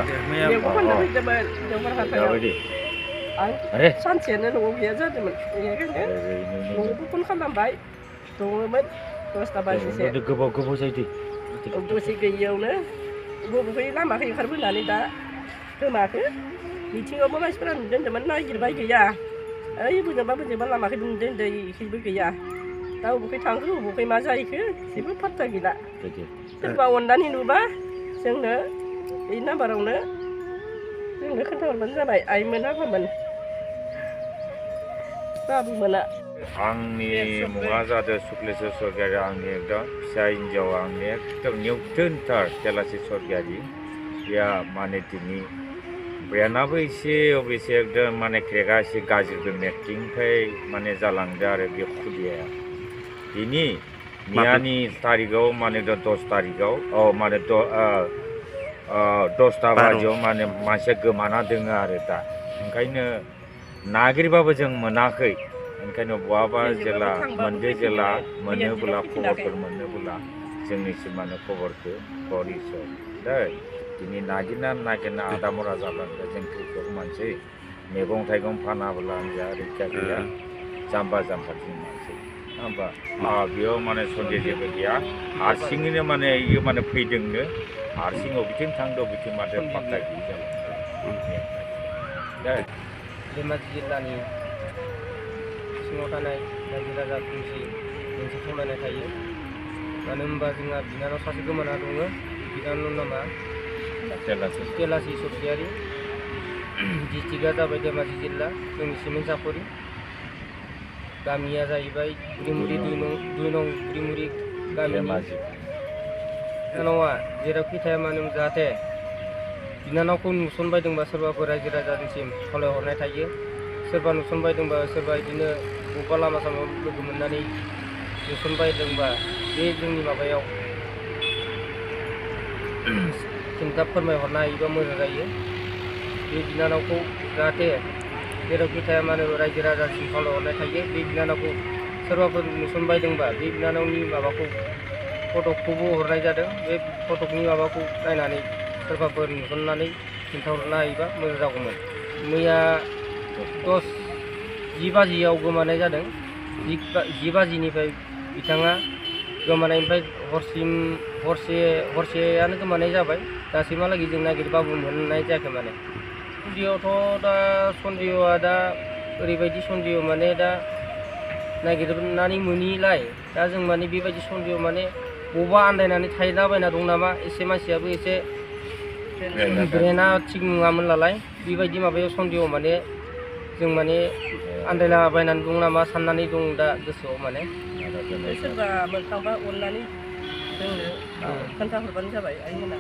दा मैगं फाननो फैदोंमोन देवबार हाथायाव आं सानसेयानो न'आव गैया जादोंमोन बेनिखायनो न'आवबो फन खालामबाय दङमोन 10ता बाजिसे गोबाव जायो दसे गैयियावनो बबेखै लामाखै ओंखारबोनानै दा गोमाखो मिथिङावबो मानसिफोरा नुदोंमोन नागिरबाय गैया ओइ बोजोंबा लामाखै नुदों इखैबो गैया दा बबेखै थांखो बबेखै मा जाहैखो जेबो पात्ता गैला सोरबा अननानै नुबा जोंनो बे नाम्बारावनो जोंनो खोन्थाहरबानो जाबाय आइमोन आफामोन बाबुमोना आंनि मुङा जादों सुक्लेस्वर सरगयारि आंनि एकदम फिसा हिन्जाव आंनि एकदम निउटनथार केलासि सरगयारि या माने दिनै ब्रेनाबो एसे अबेसे एकदम माने क्रेकआ एसे गाज्रिबो मेट्रिकनिफ्राय माने जालांदो आरो बे खुदियाया दिनै मैयानि तारिखआव माने 10 तारिखआव माने 10ता बाजियाव माने मानसिया गोमाना दोङो आरो दा ओंखायनो नागिरबाबो जों मोनाखै ओंखायनो बहाबा जेला मोनदो जेला मोनोब्ला खबरफोर मोनोब्ला जोंनिसिम माने खबरखौ हरिसर दै दिनै नागिरना आदामरा जालांदो जों कृषक मानसि मैगं थाइगं फानाब्ला जा रैखा गैया जाम्बा जोंनि मानसि होमबा बेयाव माने सन्देह जेबो गैया हारसिङैनो माने इयो माने फैदोंनो हारसिं बबेथिं थांदो बबेथिं माथो पात्ता गैयि जालांदों धेमाजि जिल्लानि सिङाव थानाय रायजो राजा खुंसि मोनसे खावलायनाय थायो मानो होनबा जोंहा बिनानाव सासे गोमाना दङ बिनानावनि नामा केलासि सरगयारि डिस्ट्रिक्टआ जाबाय धेमाजि जिल्ला जोंनि सिमेन्ट सापरि गामिया जाहैबाय बुरिमुरि 2 नं बुरिमुरि गामिनि बिनानावा जेरावखि थाया मानो जाहाथे बिनानावखौ नुसनबायदोंबा सोरबाफोर रायजो राजानिसिम खावलायहरनाय थायो सोरबा नुसनबायदोंबा सोरबा बिदिनो बबेबा लामा सामायाव लोगो मोननानै नुसनबायदोंबा बे जोंनि माबायाव खिन्था फोरमायहरनो हायोबा मोजां जायो बे बिनानावखौ जाहाथे जेरावखि थाया मानो रायजो राजासिम खावलायहरनाय थायो बे बिनानावखौ सोरबाफोर नुसनबायदोंबा बे बिनानावनि माबाखौ फटकखौबो हरनाय जादों बे फटकनि माबाखौ नायनानै सोरबाफोर नुसननानै खिन्थाहरनो हायोबा मोजां जागौमोन मैया 10 बाजियाव गोमानाय जादों 10 बाजिनिफ्राय बिथाङा गोमानायनिफ्राय हरसेयानो गोमानाय जाबाय दासिमहालागै जों नागिरबाबो मोननाय जायाखै माने सन्देहआवथ' दा सन्देहआ दा ओरैबायदि सन्देह माने दा नागिरनानै मोनिलाय दा जों माने बेबायदि सन्देह माने बबेबा आन्दायनानै थायलाबायना दं नामा एसे मानसियाबो एसे ब्रेना थिग नङामोन नालाय बेबायदि माबायाव सन्देह माने जों माने आन्दायलाबायनानै दं नामा साननानै दं दा गोसोआव माने सोरबा मोनखांबा अननानै जोंनो खोन्थाहरबानो जाबाय आइमोना